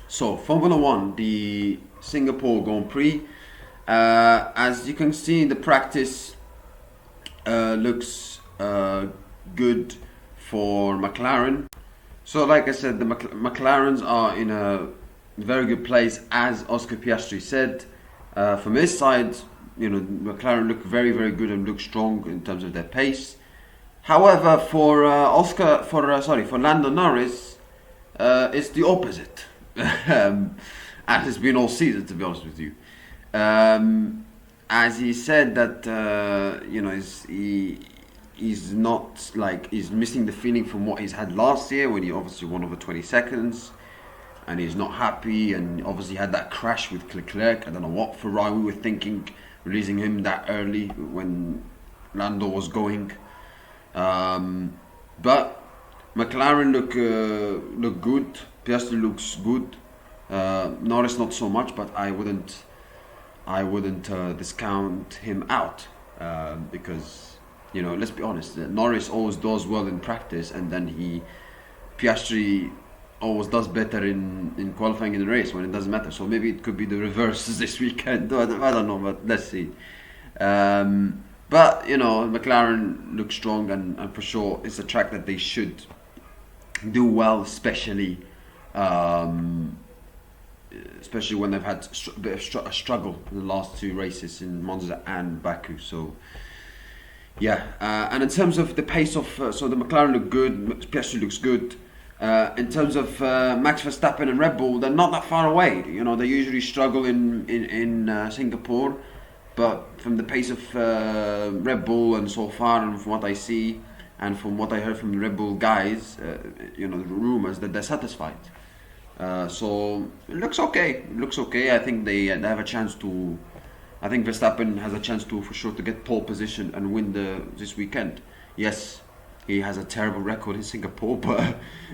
So, Formula One, the Singapore Grand Prix, as you can see in the practice, looks good for McLaren. So, like I said, the McLarens are in a very good place, as Oscar Piastri said. From his side, McLaren look very, very good and look strong in terms of their pace. However, for for Lando Norris, it's the opposite, as it's been all season, to be honest with you. As he said that he's not like he's missing the feeling from what he's had last year when he obviously won over 20 seconds, and he's not happy, and obviously had that crash with Leclerc. I don't know what Ferrari were thinking, releasing him that early when Lando was going. But McLaren look good. Piastri looks good. Norris not so much, but I wouldn't discount him out because let's be honest. Norris always does well in practice, and then Piastri always does better in qualifying in the race when it doesn't matter. So maybe it could be the reverse this weekend. I don't know, but let's see. But McLaren looks strong, and for sure it's a track that they should do well, especially when they've had a bit of a struggle in the last two races in Monza and Baku. So yeah, and in terms of the pace of so the McLaren look good, Piastri looks good. In terms of Max Verstappen and Red Bull, they're not that far away. They usually struggle in Singapore, but from the pace of Red Bull and so far, and from what I see, and from what I heard from the Red Bull guys, the rumors that they're satisfied. So it looks okay. It looks okay. I think they have a chance to. I think Verstappen has a chance to, for sure, to get pole position and win this weekend. Yes, he has a terrible record in Singapore,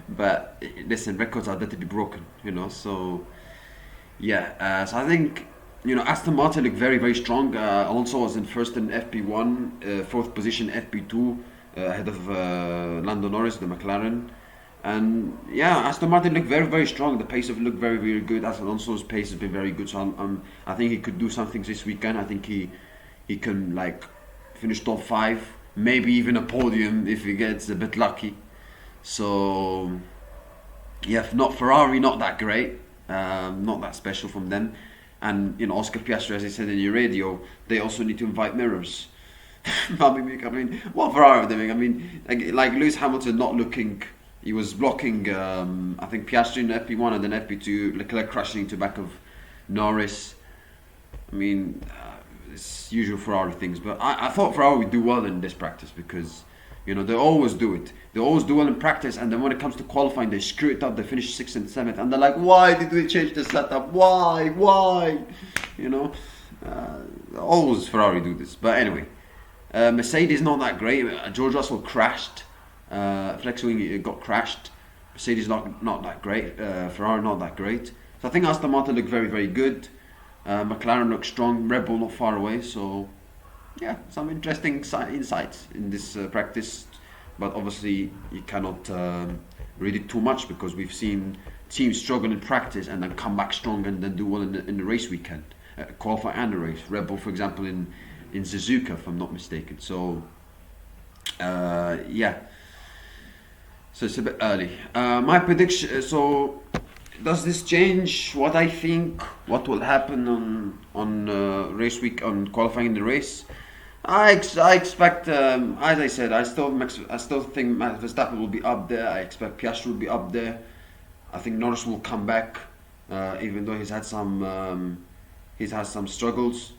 but listen, records are there to be broken. So yeah. So I think Aston Martin looked very, very strong. Alonso was in first in FP1, fourth position FP2, ahead of Lando Norris, the McLaren. And yeah, Aston Martin looked very, very strong. The pace of it looked very, very good. Alonso's pace has been very good. So I think he could do something this weekend. I think he can finish top 5, maybe even a podium if he gets a bit lucky. So yeah, if not Ferrari, not that great, not that special from them. And Oscar Piastri, as he said in your radio, they also need to invite mirrors. I mean, what Ferrari are doing? I mean, like Lewis Hamilton not looking. He was blocking, I think, Piastri in FP1 and then FP2, Leclerc crashing into back of Norris. I mean, it's usual Ferrari things, but I thought Ferrari would do well in this practice because, they always do it. They always do well in practice, and then when it comes to qualifying, they screw it up. They finish 6th and 7th, and they're like, why did we change the setup? Why? Always Ferrari do this. But anyway, Mercedes not that great. George Russell crashed. Flexwing got crashed. Mercedes not that great. Ferrari not that great. So I think Aston Martin looked very, very good. McLaren looked strong. Red Bull not far away. So yeah, some interesting insights in this practice. But obviously you cannot read it too much because we've seen teams struggle in practice and then come back strong and then do well in the race weekend, qualify and the race. Red Bull, for example, in Suzuka, if I'm not mistaken. So yeah. So it's a bit early. My prediction. So, does this change what I think? What will happen on race week, on qualifying in the race? I expect. As I said, I still think Max Verstappen will be up there. I expect Piastri will be up there. I think Norris will come back, even though he's had some struggles.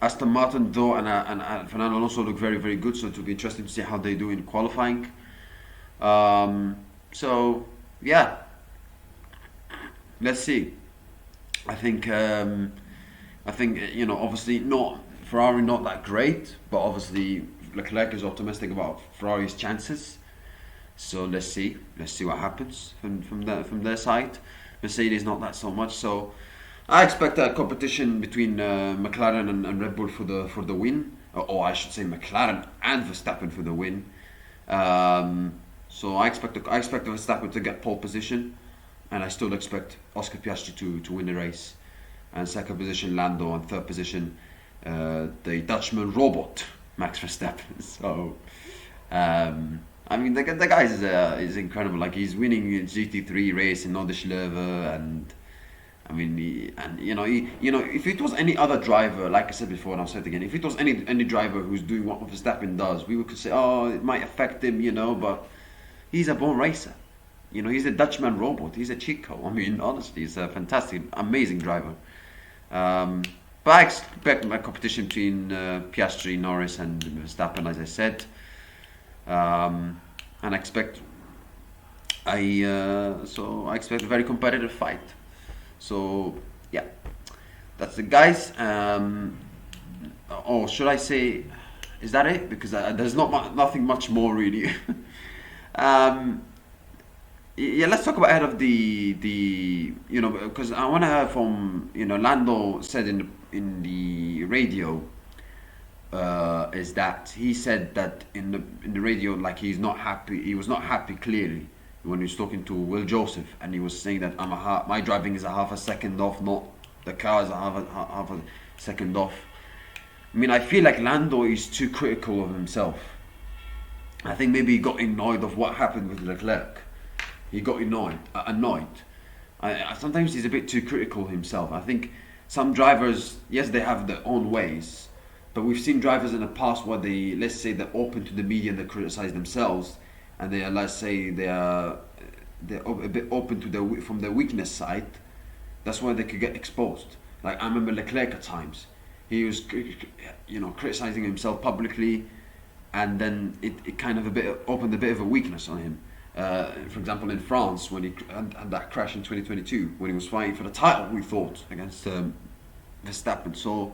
Aston Martin though and Fernando Alonso look very, very good, so it will be interesting to see how they do in qualifying. So yeah, let's see. I think obviously not Ferrari not that great, but obviously Leclerc is optimistic about Ferrari's chances. So let's see what happens from their side. Mercedes not that so much. So I expect a competition between McLaren and Red Bull for the win, or I should say McLaren and Verstappen for the win. So I expect Verstappen to get pole position, and I still expect Oscar Piastri to win the race. And second position Lando, and third position the Dutchman robot Max Verstappen. So I mean the guy is incredible. Like he's winning a GT3 race in Nordschleife, and I mean, if it was any other driver, like I said before, and I'll say it again, if it was any driver who's doing what Verstappen does, we could say, oh, it might affect him, but he's a born racer. He's a Dutchman robot. He's a Chico. I mean, honestly, he's a fantastic, amazing driver. But I expect a competition between Piastri, Norris, and Verstappen, as I said, and I expect I expect a very competitive fight. So yeah, that's the guys. Oh, should I say? Is that it? Because there's nothing much more really. um, yeah, let's talk about ahead of the because I want to hear from Lando said in the radio is that he said that in the radio, like he was not happy clearly when he was talking to Will Joseph, and he was saying that my driving is a half a second off, not the car is a half a second off. I mean, I feel like Lando is too critical of himself. I think maybe he got annoyed of what happened with Leclerc. He got annoyed. Sometimes he's a bit too critical of himself. I think some drivers, yes, they have their own ways, but we've seen drivers in the past where let's say they're open to the media and they criticize themselves, and they are, let's say, they're a bit open to from their weakness side. That's why they could get exposed. Like I remember Leclerc at times, he was criticizing himself publicly, and then it kind of opened a bit of a weakness on him. For example, in France, when he had that crash in 2022, when he was fighting for the title, we thought, against Verstappen. So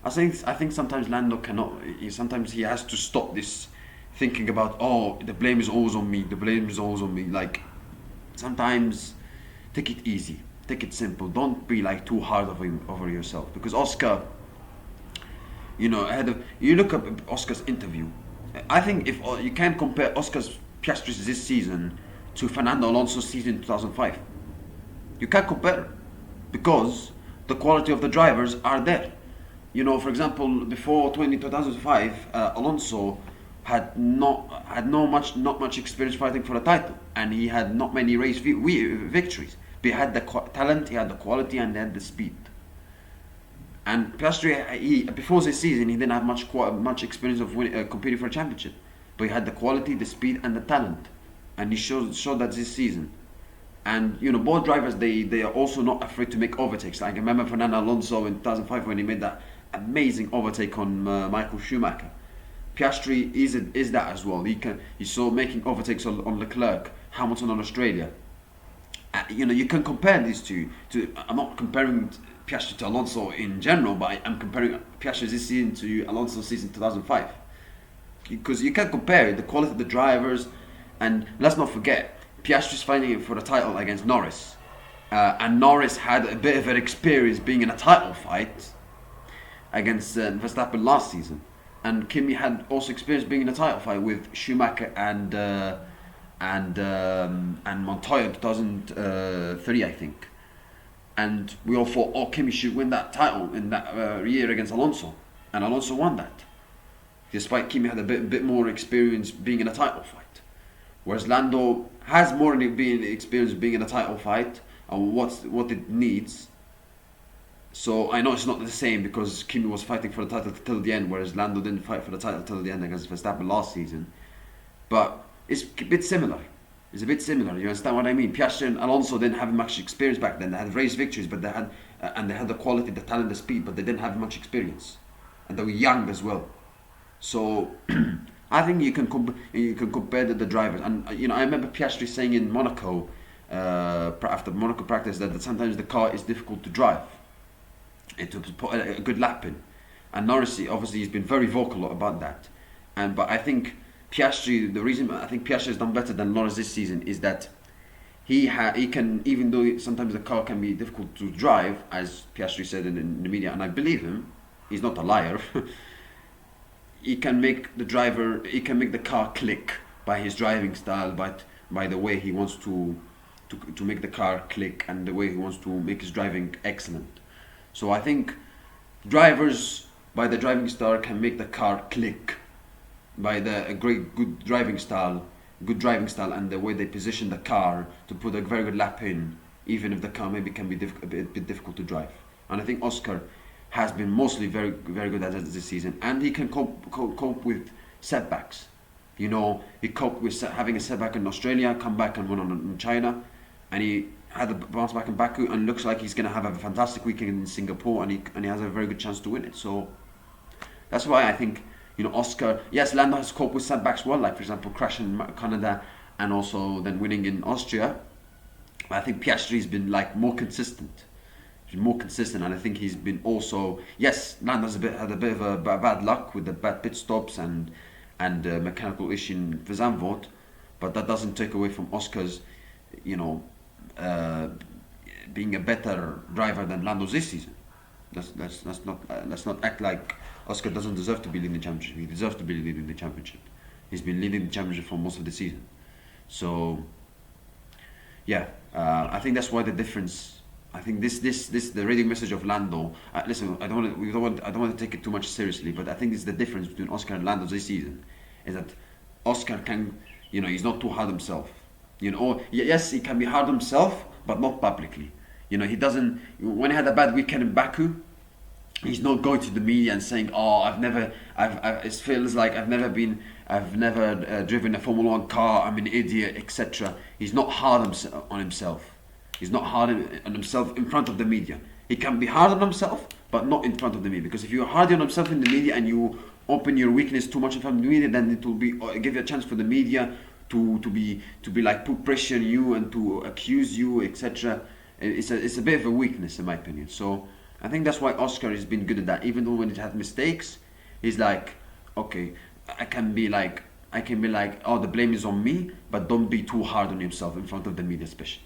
I think sometimes Lando cannot. Sometimes he has to stop this thinking about, oh, the blame is always on me. The blame is always on me. Like sometimes take it easy, take it simple. Don't be like too hard over yourself. Because Oscar, you look up Oscar's interview. I think if you can't compare Oscar's Piastri's this season to Fernando Alonso's season in 2005. You can't compare because the quality of the drivers are there. For example, before 2005, Alonso had not much experience fighting for the title, and he had not many race victories. But he had the talent, he had the quality, and he had the speed. And Piastri, before this season, he didn't have much experience of competing for a championship. But he had the quality, the speed, and the talent, and he showed that this season. And both drivers, they are also not afraid to make overtakes. Like I remember Fernando Alonso in 2005 when he made that amazing overtake on Michael Schumacher. Piastri is that as well. He saw making overtakes on Leclerc, Hamilton on Australia. You can compare these two. I'm not comparing Piastri to Alonso in general, but I'm comparing Piastri this season to Alonso's season 2005. Because you can't compare the quality of the drivers, and let's not forget, Piastri's fighting for the title against Norris, and Norris had a bit of an experience being in a title fight against Verstappen last season, and Kimi had also experience being in a title fight with Schumacher and Montoya in 2003, I think, and we all thought, oh, Kimi should win that title in that year against Alonso, and Alonso won that. Despite Kimi had a bit more experience being in a title fight, whereas Lando has more experience being in a title fight and what it needs. So I know it's not the same because Kimi was fighting for the title till the end, whereas Lando didn't fight for the title till the end against Verstappen last season. But it's a bit similar. You understand what I mean? Piastri and Alonso didn't have much experience back then. They had race victories, but they had the quality, the talent, the speed, but they didn't have much experience, and they were young as well. So I think you can compare the drivers, and I remember Piastri saying in Monaco after Monaco practice that sometimes the car is difficult to drive, to put a good lap in, and Norris obviously has been very vocal about that, but I think the reason I think Piastri has done better than Norris this season is that he can, even though sometimes the car can be difficult to drive, as Piastri said in the media, and I believe him, he's not a liar. He can make the car click by his driving style, but by the way he wants to make the car click and the way he wants to make his driving excellent. So I think drivers by the driving style can make the car click by the a great good driving style and the way they position the car to put a very good lap in, even if the car maybe can be a bit difficult to drive. And I think Oscar has been mostly very good at it this season, and he can cope with setbacks. You know, he coped with having a setback in Australia, come back and win on China, and he had a bounce back in Baku, and looks like he's going to have a fantastic weekend in Singapore, and he has a very good chance to win it. So that's why I think, you know, Oscar, yes, Lando has coped with setbacks well, like for example crashing in Canada and also then winning in Austria. But I think Piastri's been like more consistent. He's more consistent, and I think he's been also, yes, Lando's had a bit of a bad luck with the bad pit stops and mechanical issue in Zandvoort, but that doesn't take away from Oscar's, you know, being a better driver than Lando this season. Let's not act like Oscar doesn't deserve to be leading the championship. He deserves to be leading the championship. He's been leading the championship for most of the season. So yeah, I think that's why the difference. I think this the radio message of Lando. Listen, I don't want to take it too much seriously, but I think it's the difference between Oscar and Lando this season is that Oscar can, you know, he's not too hard himself. You know, yes, he can be hard himself, but not publicly. You know, he doesn't. When he had a bad weekend in Baku, he's not going to the media and saying, "Oh, it feels like I've never driven a Formula One car. I'm an idiot, etc." He's not hard on himself. He's not hard on himself in front of the media. He can be hard on himself, but not in front of the media. Because if you're hard on himself in the media and you open your weakness too much in front of the media, then it will be give you a chance for the media to be like put pressure on you and to accuse you, etc. It's a bit of a weakness in my opinion. So I think that's why Oscar has been good at that. Even though when it had mistakes, he's like, okay, I can be like, oh, the blame is on me, but don't be too hard on himself in front of the media, especially.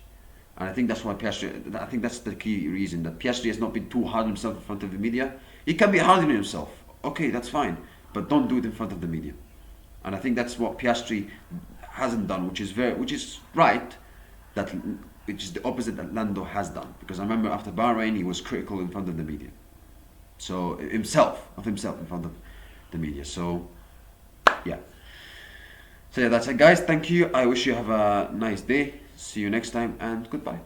And I think that's why Piastri. I think that's the key reason that Piastri has not been too hard on himself in front of the media. He can be hard on himself, okay, that's fine, but don't do it in front of the media. And I think that's what Piastri hasn't done, which is right. Which is the opposite that Lando has done. Because I remember after Bahrain, he was critical in front of the media. So himself in front of the media. So yeah. So yeah, that's it, guys. Thank you. I wish you have a nice day. See you next time, and goodbye.